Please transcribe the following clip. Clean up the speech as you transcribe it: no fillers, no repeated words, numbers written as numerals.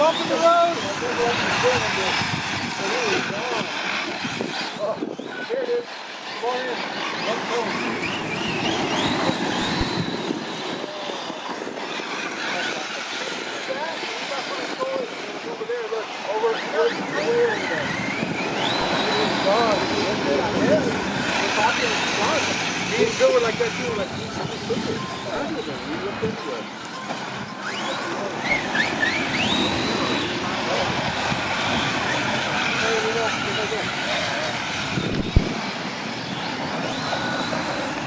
bump in the road. Oh, here it is. Come on in. Let's go. Over there, look. Over there. He didn't do it like that too, like he's